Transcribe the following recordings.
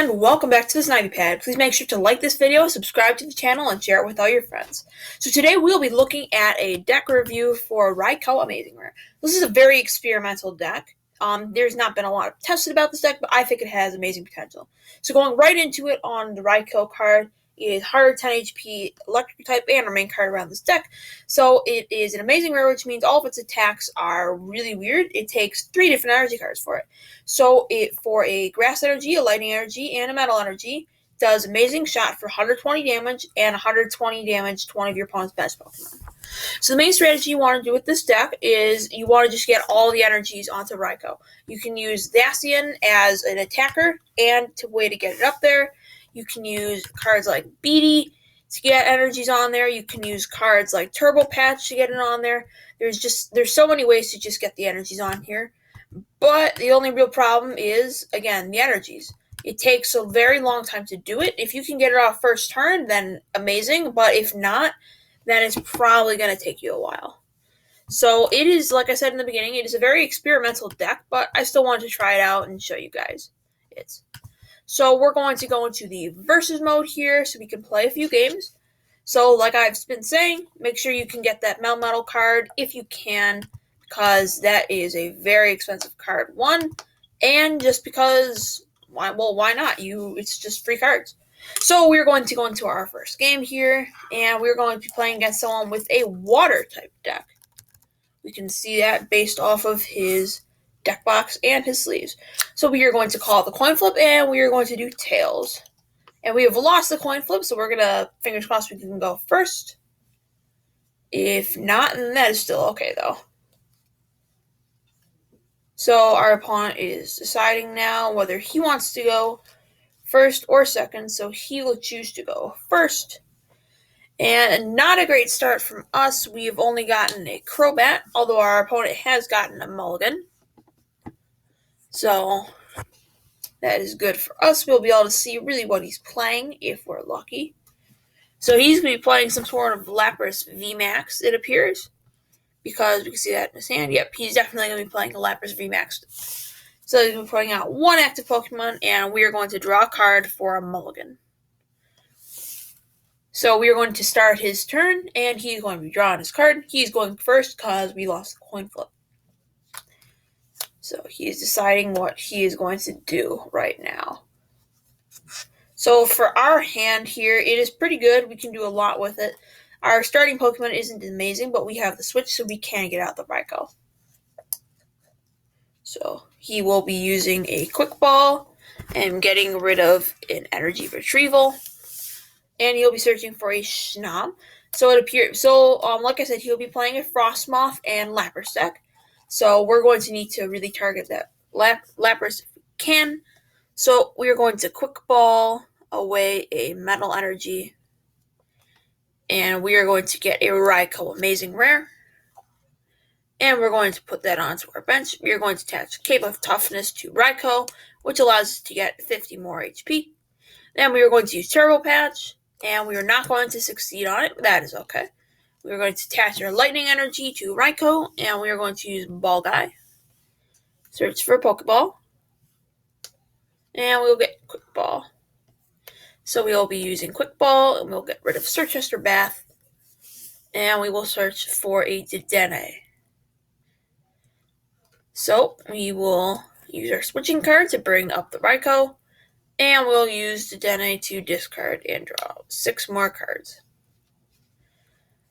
and welcome back to the Snivy Pad. Please make sure to like this video, subscribe to the channel, and share it with all your friends. So today we'll be looking at a deck review for Raikou Amazing Rare. This is a very experimental deck. There's not been a lot of tested about this deck, but I think it has amazing potential. So going right into it, on the Raikou card is Harder 10 HP, Electric type, and our main card around this deck. So it is an amazing rare, which means all of its attacks are really weird. It takes 3 different energy cards for it. So it, for a grass energy, a lightning energy, and a metal energy, does amazing shot for 120 damage and 120 damage to one of your opponent's best Pokemon. So the main strategy you want to do with this deck is you want to just get all the energies onto Raikou. You can use Zacian as an attacker and a way to get it up there. You can use cards like Beatty to get energies on there. You can use cards like Turbo Patch to get it on there. There's so many ways to just get the energies on here. But the only real problem is, again, the energies. It takes a very long time to do it. If you can get it off first turn, then amazing. But if not, then it's probably going to take you a while. So it is, like I said in the beginning, it is a very experimental deck, but I still wanted to try it out and show you guys it. So we're going to go into the versus mode here so we can play a few games. So like I've been saying, make sure you can get that Metal card if you can, because that is a very expensive card, one, and just because, why not? It's just free cards. So we're going to go into our first game here, and we're going to be playing against someone with a water type deck. We can see that based off of his deck box and his sleeves. So we are going to call the coin flip, and we are going to do tails. And we have lost the coin flip, so we're going to, fingers crossed, we can go first. If not, then that is still okay, though. So our opponent is deciding now whether he wants to go first or second, so he will choose to go first. And not a great start from us. We've only gotten a Crobat, although our opponent has gotten a Mulligan. So that is good for us. We'll be able to see really what he's playing if we're lucky. So he's going to be playing some sort of Lapras VMAX, it appears, because we can see that in his hand. Yep, he's definitely going to be playing a Lapras VMAX. So he's going to be putting out one active Pokemon, and we are going to draw a card for a Mulligan. So we are going to start his turn, and he's going to be drawing his card. He's going first because we lost the coin flip. So he is deciding what he is going to do right now. So for our hand here, it is pretty good. We can do a lot with it. Our starting Pokemon isn't amazing, but we have the switch, so we can get out the Raikou. So he will be using a Quick Ball and getting rid of an Energy Retrieval. And he'll be searching for a Schnob. So it appears. Like I said, he'll be playing a Frostmoth and Lapras deck. So we're going to need to really target that Lapras if we can. So we are going to Quick Ball away a Metal Energy. And we are going to get a Raikou Amazing Rare. And we're going to put that onto our bench. We are going to attach Cape of Toughness to Raikou, which allows us to get 50 more HP. Then we are going to use Turbo Patch. And we are not going to succeed on it, but that is okay. We are going to attach our Lightning Energy to Raikou, and we are going to use Ball Guy. Search for a Pokeball. And we'll get Quick Ball. So we will be using Quick Ball, and we'll get rid of Chichester Bath. And we will search for a Dedenne. So we will use our switching card to bring up the Raikou. And we'll use Dedenne to discard and draw 6 more cards.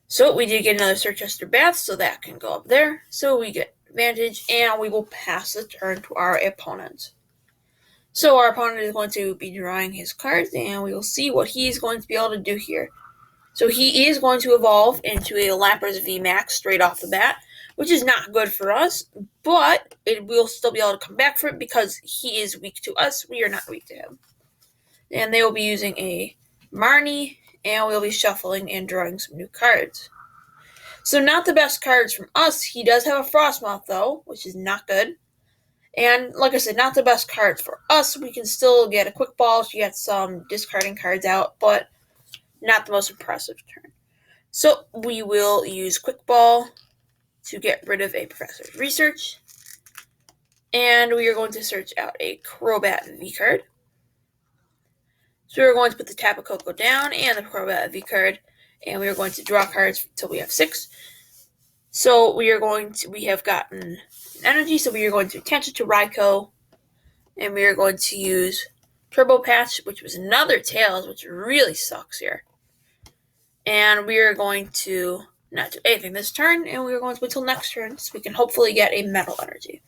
So we did get another Chichester Bath, so that can go up there. So we get advantage, and we will pass the turn to our opponent. So our opponent is going to be drawing his cards, and we will see what he's going to be able to do here. So he is going to evolve into a Lapras VMAX straight off the bat, which is not good for us, but it will still be able to come back for it because he is weak to us. We are not weak to him. And they will be using a Marnie, and we'll be shuffling and drawing some new cards. So not the best cards from us. He does have a Frostmoth, though, which is not good. And like I said, not the best cards for us. We can still get a Quick Ball to get some discarding cards out, but not the most impressive turn. So we will use Quick Ball to get rid of a Professor's Research. And we are going to search out a Crobat V card. So we're going to put the Tapu Koko down and the Crobat V card, and we are going to draw cards until we have 6. So we have gotten energy, so we are going to attach it to Raikou, and we are going to use Turbo Patch, which was another Tails, which really sucks here. And we are going to not do anything this turn, and we are going to wait till next turn so we can hopefully get a Metal Energy.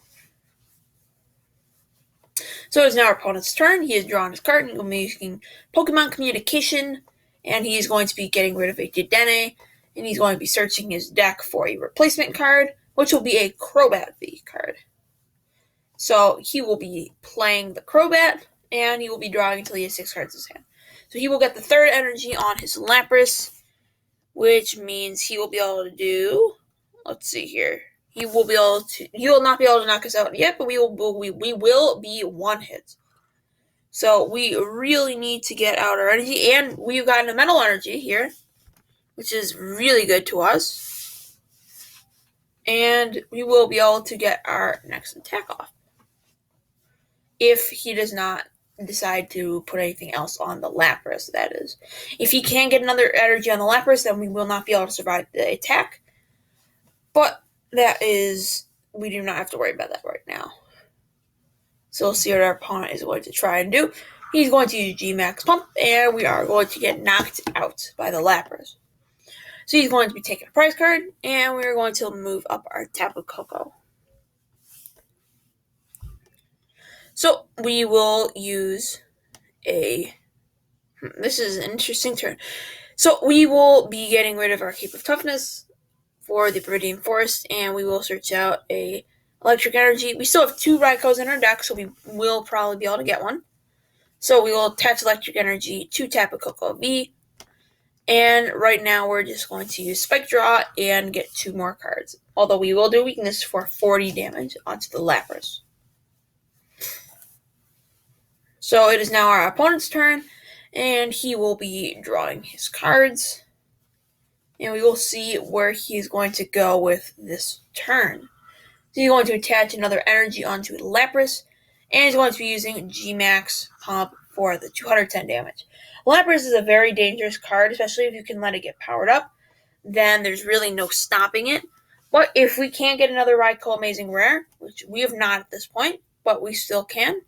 So it is now our opponent's turn. He has drawn his card and will be using Pokemon Communication, and he is going to be getting rid of a Dedenne, and he's going to be searching his deck for a replacement card, which will be a Crobat V card. So he will be playing the Crobat, and he will be drawing until he has 6 cards in his hand. So he will get the 3rd energy on his Lapras, which means he will be able to do, let's see here. He will not be able to knock us out yet, but we will be 1 hit. So we really need to get out our energy, and we've gotten a Metal Energy here, which is really good to us. And we will be able to get our next attack off, if he does not decide to put anything else on the Lapras, that is. If he can get another energy on the Lapras, then we will not be able to survive the attack. But we do not have to worry about that right now. So we'll see what our opponent is going to try and do. He's going to use G-Max Pump, and we are going to get knocked out by the Lapras. So he's going to be taking a prize card, and we are going to move up our Tapu Koko. So we will use this is an interesting turn. So we will be getting rid of our Cape of Toughness for the Viridian Forest, and we will search out a Electric Energy. We still have 2 Raikous in our deck, so we will probably be able to get one. So we will attach Electric Energy to Tapu Koko V, and right now we're just going to use Spike Draw and get 2 more cards. Although we will do weakness for 40 damage onto the Lapras. So it is now our opponent's turn, and he will be drawing his cards. And we will see where he's going to go with this turn. So he's going to attach another energy onto the Lapras, and he's going to be using G-Max Pump for the 210 damage. Lapras is a very dangerous card, especially if you can let it get powered up. Then there's really no stopping it. But if we can't get another Raikou Amazing Rare, which we have not at this point, but we still can,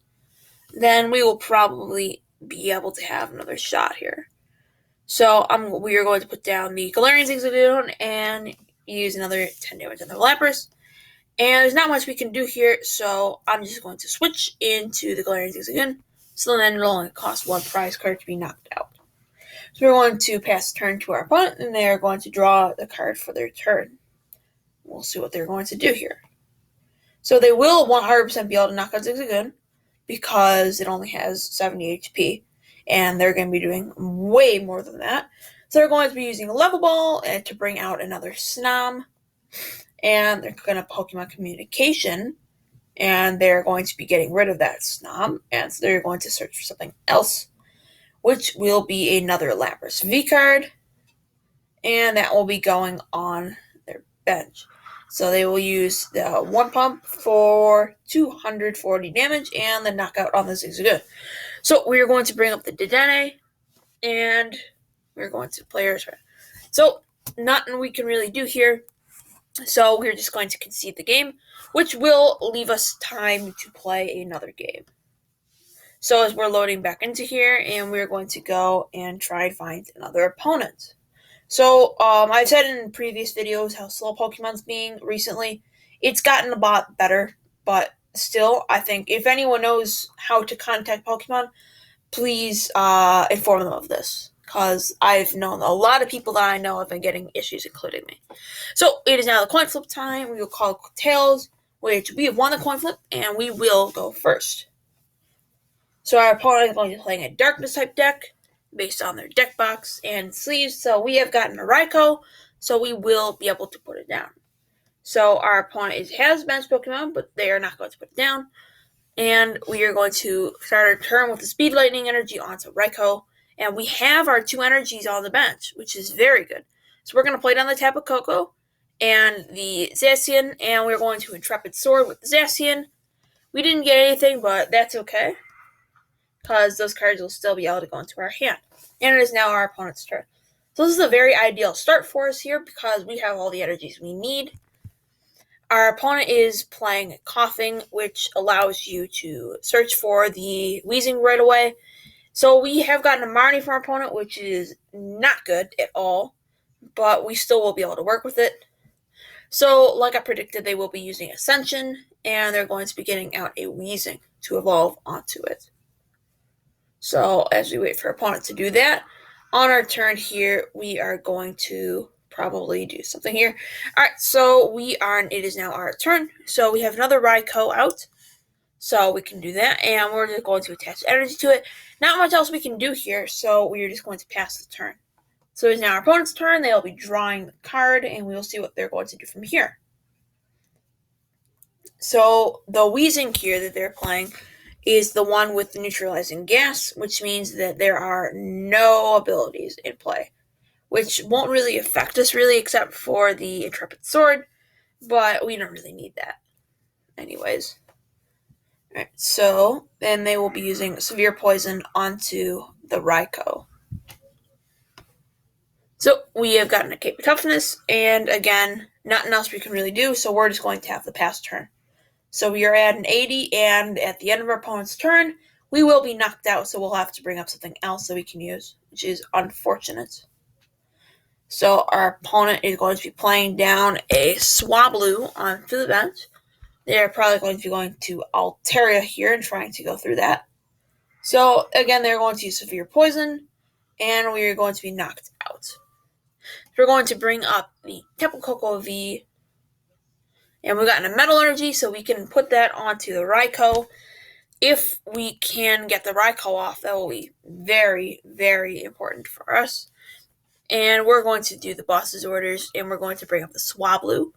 then we will probably be able to have another shot here. So we are going to put down the Galarian Zigzagoon and use another 10 damage on the Lapras. And there's not much we can do here, so I'm just going to switch into the Galarian Zigzagoon. So then it'll only cost 1 prize card to be knocked out. So we're going to pass the turn to our opponent, and they are going to draw the card for their turn. We'll see what they're going to do here. So they will 100% be able to knock out Zigzagoon, because it only has 70 HP. And they're going to be doing way more than that. So they're going to be using a Level Ball to bring out another Snom. And they're going to Pokemon Communication. And they're going to be getting rid of that Snom. And so they're going to search for something else, which will be another Lapras V card. And that will be going on their bench. So they will use the 1 pump for 240 damage and the knockout on the Zigzagoon. So we are going to bring up the Dedenne, and we're going to play our turn. So nothing we can really do here. So we're just going to concede the game, which will leave us time to play another game. So as we're loading back into here, and we're going to go and try and find another opponent. So I've said in previous videos how slow Pokemon's being recently. It's gotten a lot better, but still, I think if anyone knows how to contact Pokemon, please inform them of this, because I've known a lot of people that I know have been getting issues, including me. So it is now the coin flip time. We will call Tails, which we have won the coin flip, and we will go first. So our opponent is going to be playing a Darkness type deck based on their deck box and sleeves. So we have gotten a Raikou, so we will be able to put it down. So our opponent has bench Pokemon, but they are not going to put it down. And we are going to start our turn with the Speed Lightning energy onto Raikou. And we have our 2 energies on the bench, which is very good. So we're going to play down the Tapu Koko and the Zacian, and we're going to Intrepid Sword with the Zacian. We didn't get anything, but that's okay, because those cards will still be able to go into our hand. And it is now our opponent's turn. So this is a very ideal start for us here because we have all the energies we need. Our opponent is playing Coughing, which allows you to search for the Wheezing right away. So we have gotten a Marnie from our opponent, which is not good at all, but we still will be able to work with it. So, like I predicted, they will be using Ascension, and they're going to be getting out a Wheezing to evolve onto it. So, as we wait for our opponent to do that, on our turn here, we are going to probably do something here. Alright, so it is now our turn. So we have another Raikou out. So we can do that, and we're just going to attach energy to it. Not much else we can do here, so we're just going to pass the turn. So it's now our opponent's turn. They'll be drawing the card, and we'll see what they're going to do from here. So the Wheezing here that they're playing is the one with the neutralizing gas, which means that there are no abilities in play, which won't really affect us really except for the Intrepid Sword, but we don't really need that anyways. Alright, so then they will be using Severe Poison onto the Raikou. So we have gotten a Cape of Toughness, and again, nothing else we can really do, so we're just going to have the pass turn. So we are at an 80, and at the end of our opponent's turn, we will be knocked out, so we'll have to bring up something else that we can use, which is unfortunate. So our opponent is going to be playing down a Swablu onto the bench. They're probably going to be going to Altaria here and trying to go through that. So again, they're going to use Severe Poison, and we are going to be knocked out. We're going to bring up the Tapu Koko V, and we've gotten a Metal Energy, so we can put that onto the Raikou. If we can get the Raikou off, that will be very, very important for us. And we're going to do the boss's orders, and we're going to bring up the Swablu.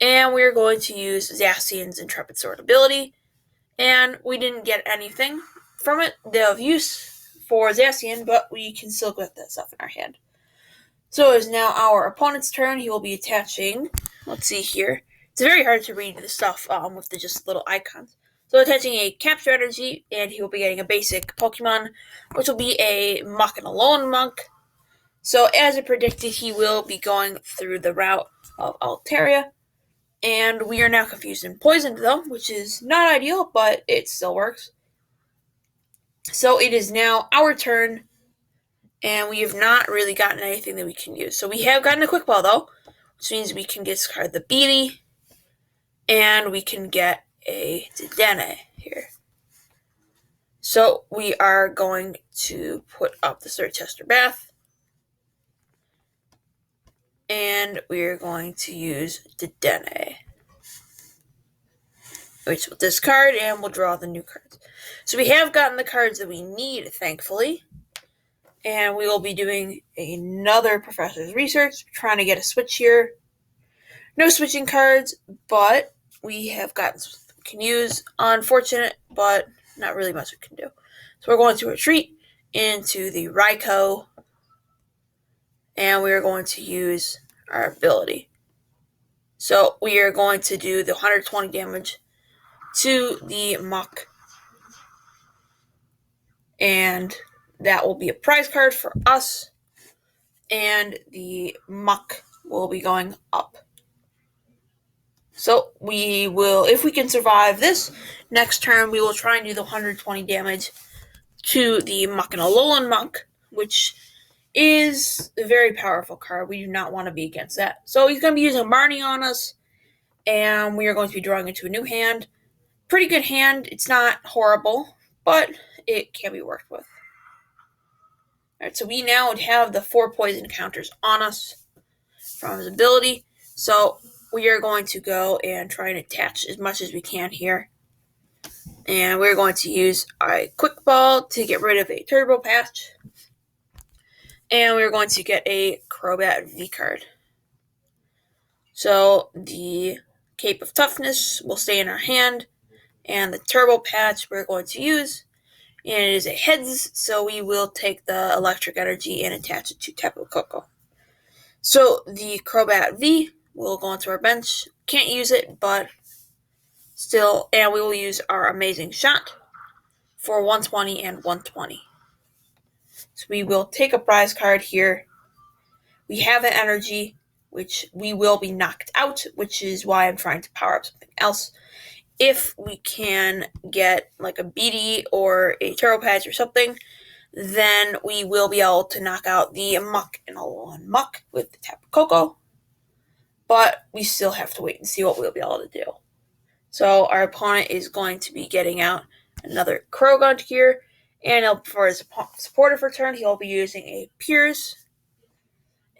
And we're going to use Zacian's Intrepid Sword ability. And we didn't get anything from it. They'll have use for Zacian, but we can still get that stuff in our hand. So it is now our opponent's turn. He will be attaching, let's see here. It's very hard to read the stuff with the just little icons. So attaching a Capture Energy, and he will be getting a basic Pokemon, which will be a Muck and Alolan Monk. So as I predicted, he will be going through the route of Altaria. And we are now confused and poisoned, though, which is not ideal, but it still works. So it is now our turn, and we have not really gotten anything that we can use. So we have gotten a Quick Ball, though, which means we can discard the Beatty, and we can get a Dedenne here. So we are going to put up the Surge Tester Bath, and we are going to use Dedenne, which will discard, and we'll draw the new cards. So we have gotten the cards that we need, thankfully. And we will be doing another Professor's Research, trying to get a switch here. No switching cards, but we have gotten some we can use. Unfortunate, but not really much we can do. So we're going to retreat into the Raikou, and we are going to use our ability. So we are going to do the 120 damage to the Muck, and that will be a prize card for us, and the Muck will be going up. So we will, if we can survive this next turn, we will try and do the 120 damage to the Muck and Alolan Monk, which is a very powerful card. We do not want to be against that. So he's going to be using Marnie on us, and we are going to be drawing into a new hand. Pretty good hand. It's not horrible, but it can be worked with. Alright, so we now would have the 4 poison counters on us from his ability. So we are going to go and try and attach as much as we can here. And we're going to use a Quick Ball to get rid of a Turbo Patch. And we're going to get a Crobat V card. So the Cape of Toughness will stay in our hand. And the Turbo Patch we're going to use. And it is a heads, so we will take the Electric Energy and attach it to Tapu Koko. So the Crobat V will go onto our bench. Can't use it, but still, and we will use our Amazing Shot for 120 and 120. So we will take a prize card here. We have an energy, which we will be knocked out, which is why I'm trying to power up something else. If we can get like a BD or a Taro Patch or something, then we will be able to knock out the Muck and Alolan Muck with the Tapu Koko. But we still have to wait and see what we'll be able to do. So our opponent is going to be getting out another Krogunt here, and for his supportive return, he'll be using a Pierce,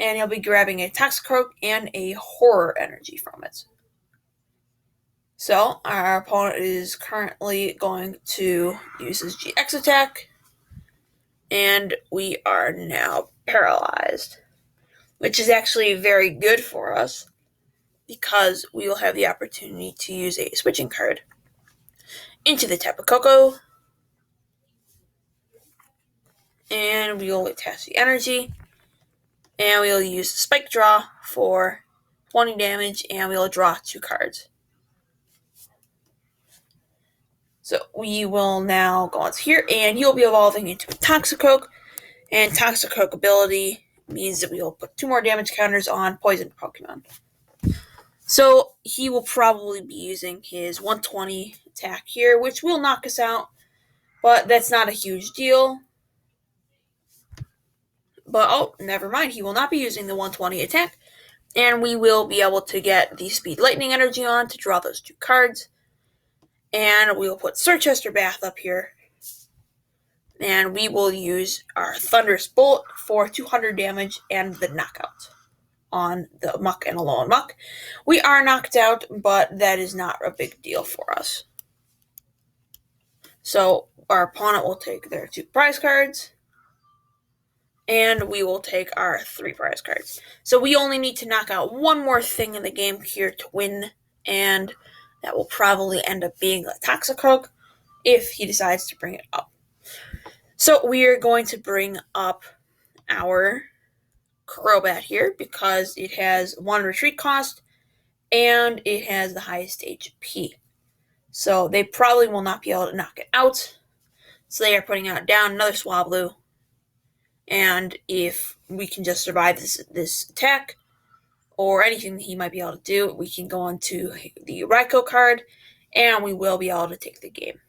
and he'll be grabbing a Toxicroak and a Horror Energy from it. So our opponent is currently going to use his GX attack, and we are now paralyzed, which is actually very good for us because we will have the opportunity to use a switching card into the Tapu Koko, and we will attach the energy, and we will use the Spike Draw for 20 damage, and we will draw 2 cards. So we will now go on here, and he'll be evolving into a Toxicroak, and Toxicroak ability means that we will put 2 more damage counters on poison Pokemon. So he will probably be using his 120 attack here, which will knock us out, but that's not a huge deal. But, oh, never mind, he will not be using the 120 attack, and we will be able to get the Speed Lightning energy on to draw those 2 cards. And we will put Sirchester Bath up here, and we will use our Thunderous Bolt for 200 damage and the knockout on the Muck and Alolan Muck. We are knocked out, but that is not a big deal for us. So our opponent will take their 2 prize cards, and we will take our 3 prize cards. So we only need to knock out one more thing in the game here to win, and that will probably end up being a Toxicroak if he decides to bring it up. So we are going to bring up our Crobat here because it has 1 retreat cost and it has the highest HP. So they probably will not be able to knock it out. So they are putting out down another Swablu. And if we can just survive this attack or anything that he might be able to do, we can go on to the Raikou card and we will be able to take the game.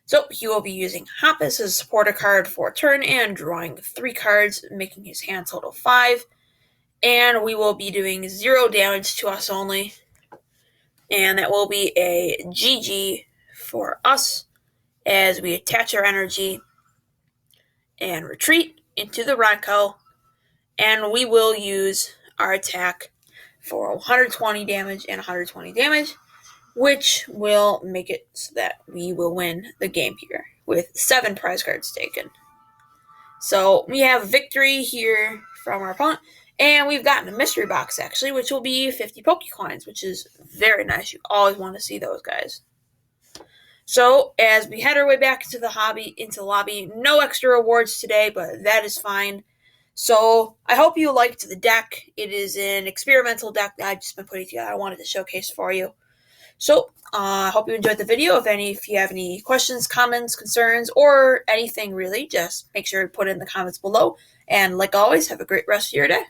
So he will be using Hop as his supporter card for a turn and drawing 3 cards, making his hand total 5. And we will be doing 0 damage to us only. And that will be a GG for us as we attach our energy and retreat into the Raikou. And we will use our attack for 120 damage and 120 damage, which will make it so that we will win the game here with 7 prize cards taken. So we have a victory here from our opponent, and we've gotten a mystery box actually, which will be 50 Pokecoins, which is very nice. You always want to see those guys. So as we head our way back into the lobby, no extra rewards today, but that is fine. So I hope you liked the deck. It is an experimental deck that I've just been putting together. I wanted to showcase for you. So I hope you enjoyed the video. If you have any questions, comments, concerns, or anything really, just make sure to put it in the comments below. And like always, have a great rest of your day.